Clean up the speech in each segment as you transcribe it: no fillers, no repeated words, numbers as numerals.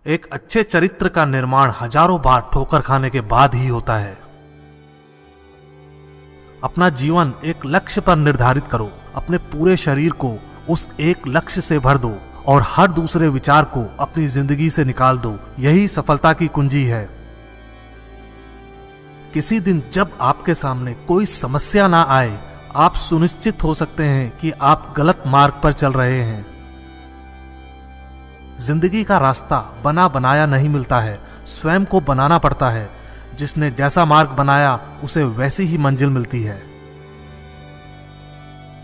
एक अच्छे चरित्र का निर्माण हजारों बार ठोकर खाने के बाद ही होता है। अपना जीवन एक लक्ष्य पर निर्धारित करो, अपने पूरे शरीर को उस एक लक्ष्य से भर दो और हर दूसरे विचार को अपनी जिंदगी से निकाल दो। यही सफलता की कुंजी है। किसी दिन जब आपके सामने कोई समस्या ना आए, आप सुनिश्चित हो सकते हैं कि आप गलत मार्ग पर चल रहे हैं। जिंदगी का रास्ता बना बनाया नहीं मिलता है, स्वयं को बनाना पड़ता है। जिसने जैसा मार्ग बनाया उसे वैसी ही मंजिल मिलती है।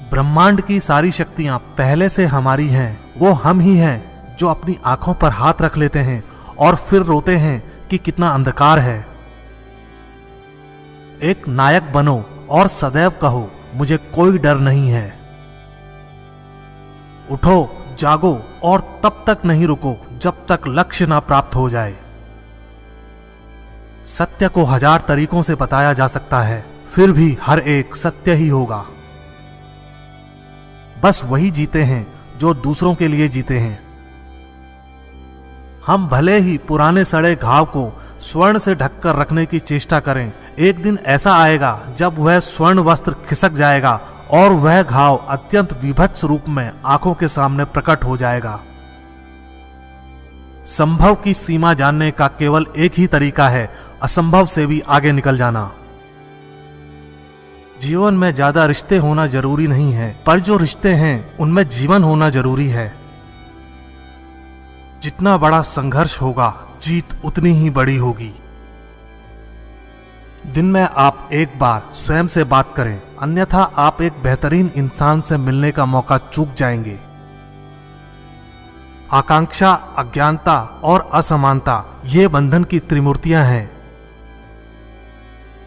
ब्रह्मांड की सारी शक्तियां पहले से हमारी हैं। वो हम ही हैं जो अपनी आंखों पर हाथ रख लेते हैं और फिर रोते हैं कि कितना अंधकार है। एक नायक बनो और सदैव कहो, मुझे कोई डर नहीं है। उठो, जागो और तब तक नहीं रुको जब तक लक्ष्य ना प्राप्त हो जाए। सत्य को हजार तरीकों से बताया जा सकता है, फिर भी हर एक सत्य ही होगा। बस वही जीते हैं जो दूसरों के लिए जीते हैं। हम भले ही पुराने सड़े घाव को स्वर्ण से ढककर रखने की चेष्टा करें, एक दिन ऐसा आएगा जब वह स्वर्ण वस्त्र खिसक जाएगा और वह घाव अत्यंत विभत्स रूप में आंखों के सामने प्रकट हो जाएगा। संभव की सीमा जानने का केवल एक ही तरीका है, असंभव से भी आगे निकल जाना। जीवन में ज्यादा रिश्ते होना जरूरी नहीं है, पर जो रिश्ते हैं उनमें जीवन होना जरूरी है। जितना बड़ा संघर्ष होगा, जीत उतनी ही बड़ी होगी। दिन में आप एक बार स्वयं से बात करें, अन्यथा आप एक बेहतरीन इंसान से मिलने का मौका चूक जाएंगे। आकांक्षा, अज्ञानता और असमानता ये बंधन की त्रिमूर्तियां हैं।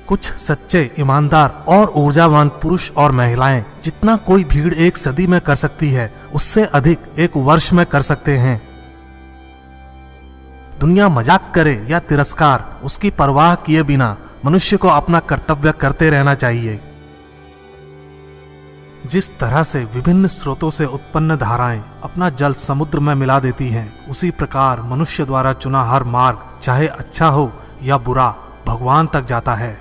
कुछ सच्चे, ईमानदार और ऊर्जावान पुरुष और महिलाएं जितना कोई भीड़ एक सदी में कर सकती है, उससे अधिक एक वर्ष में कर सकते हैं। दुनिया मजाक करे या तिरस्कार, उसकी परवाह किए बिना मनुष्य को अपना कर्तव्य करते रहना चाहिए। जिस तरह से विभिन्न स्रोतों से उत्पन्न धाराएं अपना जल समुद्र में मिला देती हैं, उसी प्रकार मनुष्य द्वारा चुना हर मार्ग, चाहे अच्छा हो या बुरा, भगवान तक जाता है।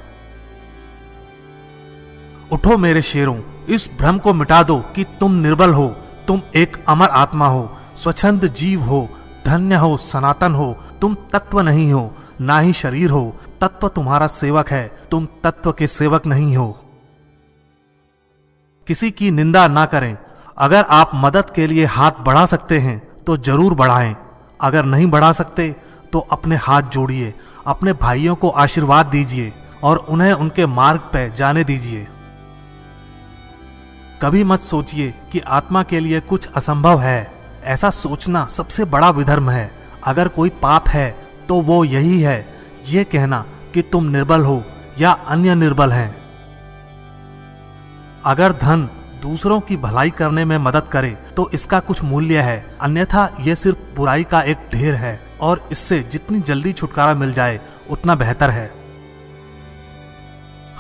उठो मेरे शेरों, इस भ्रम को मिटा दो कि तुम निर्बल हो। तुम एक अमर आत्मा हो, स्वच्छंद जीव हो, धन्य हो, सनातन हो। तुम तत्व नहीं हो, ना ही शरीर हो। तत्व तुम्हारा सेवक है, तुम तत्व के सेवक नहीं हो। किसी की निंदा ना करें। अगर आप मदद के लिए हाथ बढ़ा सकते हैं तो जरूर बढ़ाएं। अगर नहीं बढ़ा सकते तो अपने हाथ जोड़िए, अपने भाइयों को आशीर्वाद दीजिए और उन्हें उनके मार्ग पर जाने दीजिए। कभी मत सोचिए कि आत्मा के लिए कुछ असंभव है। ऐसा सोचना सबसे बड़ा विधर्म है। अगर कोई पाप है तो वो यही है, ये कहना कि तुम निर्बल हो या अन्य निर्बल हैं। अगर धन दूसरों की भलाई करने में मदद करे तो इसका कुछ मूल्य है, अन्यथा यह सिर्फ बुराई का एक ढेर है और इससे जितनी जल्दी छुटकारा मिल जाए उतना बेहतर है।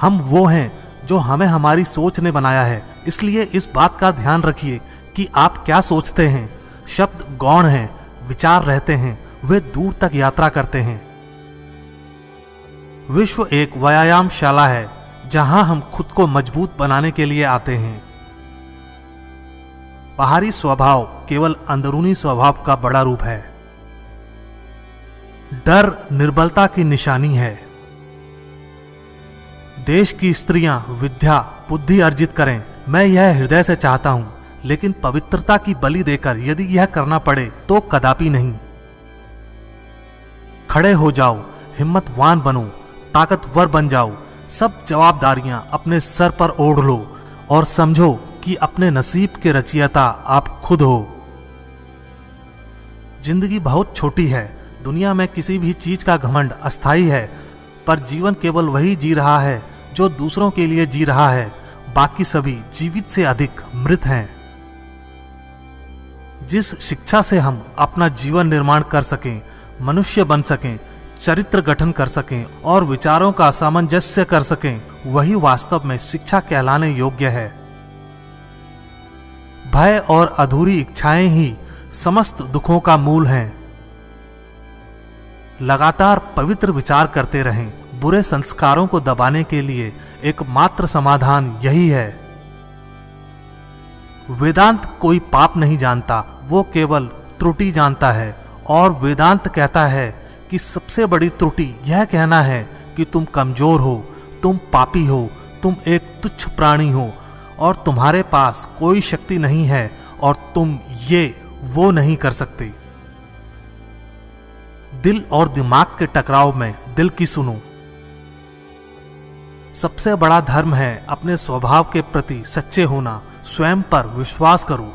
हम वो हैं जो हमें हमारी सोच ने बनाया है, इसलिए इस बात का ध्यान रखिए कि आप क्या सोचते हैं। शब्द गौण हैं, विचार रहते हैं, वे दूर तक यात्रा करते हैं। विश्व एक व्यायामशाला है जहां हम खुद को मजबूत बनाने के लिए आते हैं। बाहरी स्वभाव केवल अंदरूनी स्वभाव का बड़ा रूप है। डर निर्बलता की निशानी है। देश की स्त्रियां विद्या बुद्धि अर्जित करें, मैं यह हृदय से चाहता हूं, लेकिन पवित्रता की बलि देकर यदि यह करना पड़े तो कदापि नहीं। खड़े हो जाओ, हिम्मतवान बनो, ताकतवर बन जाओ। सब जवाबदारियां अपने सर पर ओढ़ लो और समझो कि अपने नसीब के रचयिता आप खुद हो। जिंदगी बहुत छोटी है। दुनिया में किसी भी चीज का घमंड अस्थायी है, पर जीवन केवल वही जी रहा है जो दूसरों के लिए जी रहा है। बाकी सभी जीवित से अधिक मृत हैं। जिस शिक्षा से हम अपना जीवन निर्माण कर सकें, मनुष्य बन सकें, चरित्र गठन कर सकें और विचारों का सामंजस्य कर सकें, वही वास्तव में शिक्षा कहलाने योग्य है। भय और अधूरी इच्छाएं ही समस्त दुखों का मूल हैं। लगातार पवित्र विचार करते रहें। बुरे संस्कारों को दबाने के लिए एकमात्र समाधान यही है। वेदांत कोई पाप नहीं जानता, वो केवल त्रुटि जानता है। और वेदांत कहता है कि सबसे बड़ी त्रुटि यह कहना है कि तुम कमजोर हो, तुम पापी हो, तुम एक तुच्छ प्राणी हो और तुम्हारे पास कोई शक्ति नहीं है और तुम ये वो नहीं कर सकते। दिल और दिमाग के टकराव में दिल की सुनो। सबसे बड़ा धर्म है अपने स्वभाव के प्रति सच्चे होना। स्वयं पर विश्वास करो।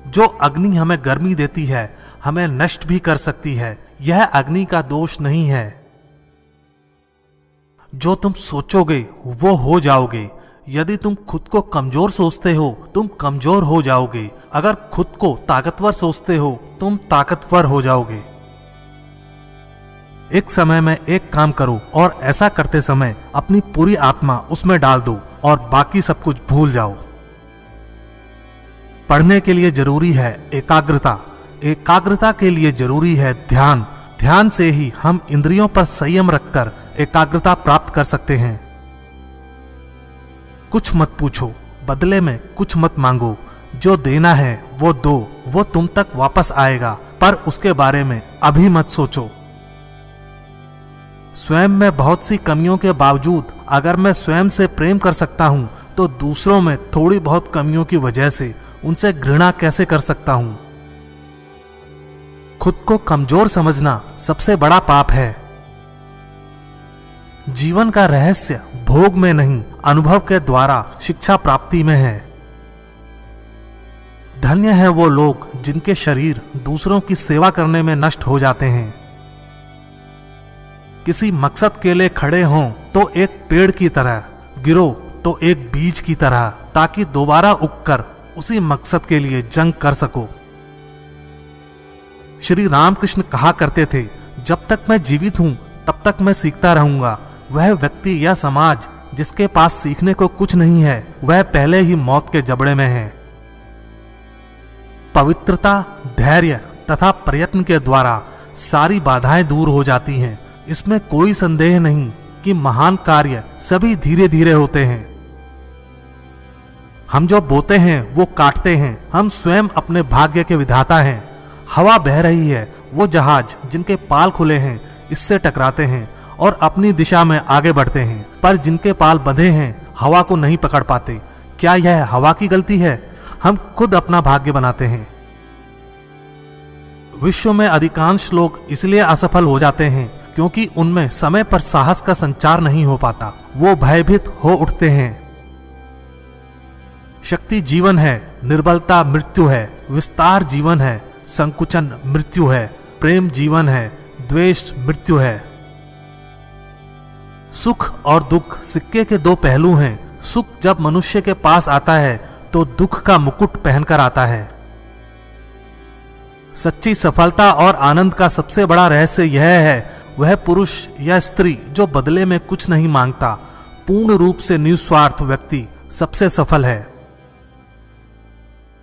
जो अग्नि हमें गर्मी देती है, हमें नष्ट भी कर सकती है। यह अग्नि का दोष नहीं है। जो तुम सोचोगे वो हो जाओगे। यदि तुम खुद को कमजोर सोचते हो, तुम कमजोर हो जाओगे। अगर खुद को ताकतवर सोचते हो, तुम ताकतवर हो जाओगे। एक समय में एक काम करो और ऐसा करते समय अपनी पूरी आत्मा उसमें डाल दो और बाकी सब कुछ भूल जाओ। पढ़ने के लिए जरूरी है एकाग्रता, एकाग्रता के लिए जरूरी है ध्यान। ध्यान से ही हम इंद्रियों पर संयम रखकर एकाग्रता प्राप्त कर सकते हैं। कुछ मत पूछो, बदले में कुछ मत मांगो। जो देना है वो दो, वो तुम तक वापस आएगा, पर उसके बारे में अभी मत सोचो। स्वयं में बहुत सी कमियों के बावजूद अगर मैं स्वयं से प्रेम कर सकता हूं, तो दूसरों में थोड़ी बहुत कमियों की वजह से उनसे घृणा कैसे कर सकता हूं। खुद को कमजोर समझना सबसे बड़ा पाप है। जीवन का रहस्य भोग में नहीं, अनुभव के द्वारा शिक्षा प्राप्ति में है। धन्य है वो लोग जिनके शरीर दूसरों की सेवा करने में नष्ट हो जाते हैं। किसी मकसद के लिए खड़े हों तो एक पेड़ की तरह, गिरो तो एक बीज की तरह, ताकि दोबारा उगकर उसी मकसद के लिए जंग कर सको। श्री रामकृष्ण कहा करते थे, जब तक मैं जीवित हूं तब तक मैं सीखता रहूंगा। वह व्यक्ति या समाज जिसके पास सीखने को कुछ नहीं है, वह पहले ही मौत के जबड़े में है। पवित्रता, धैर्य तथा प्रयत्न के द्वारा सारी बाधाएं दूर हो जाती हैं। इसमें कोई संदेह नहीं कि महान कार्य सभी धीरे धीरे होते हैं। हम जो बोते हैं वो काटते हैं। हम स्वयं अपने भाग्य के विधाता हैं। हवा बह रही है, वो जहाज जिनके पाल खुले हैं इससे टकराते हैं और अपनी दिशा में आगे बढ़ते हैं, पर जिनके पाल बंधे हैं हवा को नहीं पकड़ पाते। क्या यह हवा की गलती है? हम खुद अपना भाग्य बनाते हैं। विश्व में अधिकांश लोग इसलिए असफल हो जाते हैं क्योंकि उनमें समय पर साहस का संचार नहीं हो पाता। वो भयभीत हो उठते हैं। शक्ति जीवन है, निर्बलता मृत्यु है। विस्तार जीवन है, संकुचन मृत्यु है। प्रेम जीवन है, द्वेष मृत्यु है। सुख और दुख सिक्के के दो पहलू हैं। सुख जब मनुष्य के पास आता है तो दुख का मुकुट पहनकर आता है। सच्ची सफलता और आनंद का सबसे बड़ा रहस्य यह है, वह पुरुष या स्त्री जो बदले में कुछ नहीं मांगता। पूर्ण रूप से निस्वार्थ व्यक्ति सबसे सफल है।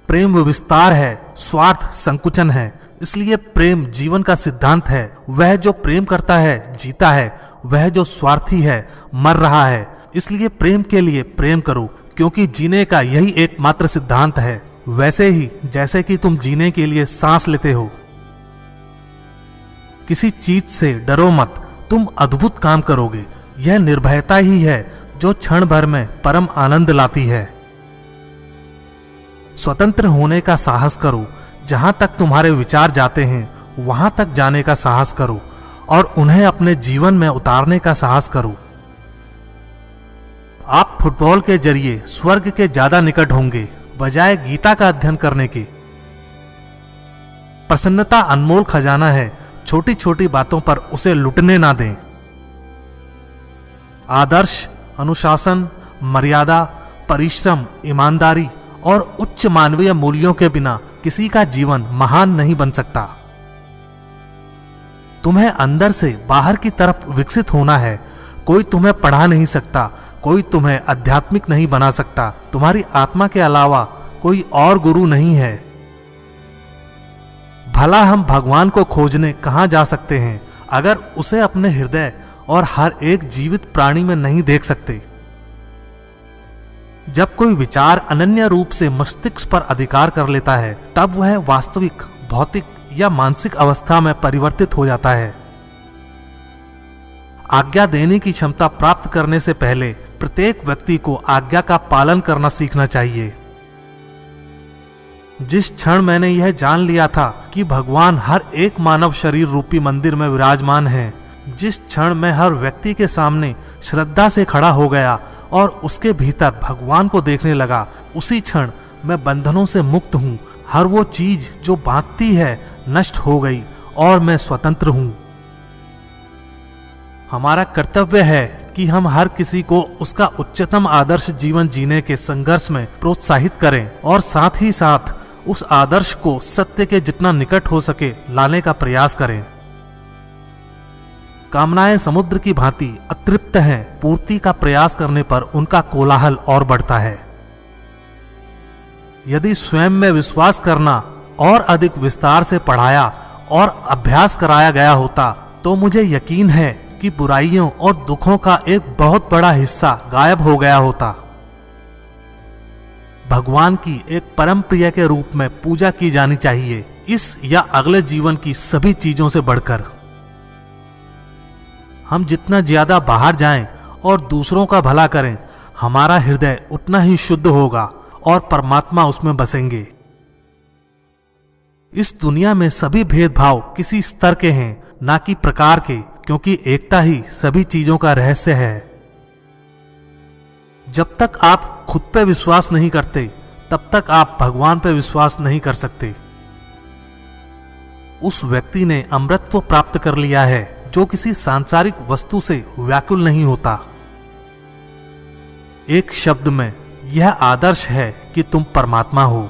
प्रेम विस्तार है, स्वार्थ संकुचन है। इसलिए प्रेम जीवन का सिद्धांत है। वह जो प्रेम करता है जीता है, वह जो स्वार्थी है मर रहा है। इसलिए प्रेम के लिए प्रेम करो, क्योंकि जीने का यही एकमात्र सिद्धांत है। वैसे ही जैसे कि तुम जीने के लिए सांस लेते हो। किसी चीज से डरो मत, तुम अद्भुत काम करोगे। यह निर्भयता ही है जो क्षण भर में परम आनंद लाती है। स्वतंत्र होने का साहस करो। जहां तक तुम्हारे विचार जाते हैं वहां तक जाने का साहस करो और उन्हें अपने जीवन में उतारने का साहस करो। आप फुटबॉल के जरिए स्वर्ग के ज्यादा निकट होंगे बजाय गीता का अध्ययन करने के। प्रसन्नता अनमोल खजाना है, छोटी छोटी बातों पर उसे लुटने ना दें। आदर्श, अनुशासन, मर्यादा, परिश्रम, ईमानदारी और उच्च मानवीय मूल्यों के बिना किसी का जीवन महान नहीं बन सकता। तुम्हें अंदर से बाहर की तरफ विकसित होना है। कोई तुम्हें पढ़ा नहीं सकता, कोई तुम्हें आध्यात्मिक नहीं बना सकता। तुम्हारी आत्मा के अलावा कोई और गुरु नहीं है। भला हम भगवान को खोजने कहाँ जा सकते हैं अगर उसे अपने हृदय और हर एक जीवित प्राणी में नहीं देख सकते। जब कोई विचार अनन्य रूप से मस्तिष्क पर अधिकार कर लेता है तब वह वास्तविक भौतिक या मानसिक अवस्था में परिवर्तित हो जाता है। आज्ञा देने की क्षमता प्राप्त करने से पहले प्रत्येक व्यक्ति को आज्ञा का पालन करना सीखना चाहिए। जिस क्षण मैंने यह जान लिया था कि भगवान हर एक मानव शरीर रूपी मंदिर में विराजमान है, जिस क्षण मैं हर व्यक्ति के सामने श्रद्धा से खड़ा हो गया और उसके भीतर भगवान को देखने लगा, उसी क्षण मैं बंधनों से मुक्त हूँ। हर वो चीज जो बांधती है नष्ट हो गई और मैं स्वतंत्र हूँ। हमारा कर्तव्य है कि हम हर किसी को उसका उच्चतम आदर्श जीवन जीने के संघर्ष में प्रोत्साहित करें और साथ ही साथ उस आदर्श को सत्य के जितना निकट हो सके लाने का प्रयास करें। कामनाएं समुद्र की भांति अतृप्त हैं, पूर्ति का प्रयास करने पर उनका कोलाहल और बढ़ता है। यदि स्वयं में विश्वास करना और अधिक विस्तार से पढ़ाया और अभ्यास कराया गया होता तो मुझे यकीन है कि बुराइयों और दुखों का एक बहुत बड़ा हिस्सा गायब हो गया होता। भगवान की एक परम प्रिय के रूप में पूजा की जानी चाहिए, इस या अगले जीवन की सभी चीजों से बढ़कर। हम जितना ज्यादा बाहर जाएं और दूसरों का भला करें, हमारा हृदय उतना ही शुद्ध होगा और परमात्मा उसमें बसेंगे। इस दुनिया में सभी भेदभाव किसी स्तर के हैं, ना कि प्रकार के, क्योंकि एकता ही सभी चीजों का रहस्य है। जब तक आप खुद पे विश्वास नहीं करते तब तक आप भगवान पे विश्वास नहीं कर सकते। उस व्यक्ति ने अमृतत्व प्राप्त कर लिया है जो किसी सांसारिक वस्तु से व्याकुल नहीं होता। एक शब्द में यह आदर्श है कि तुम परमात्मा हो।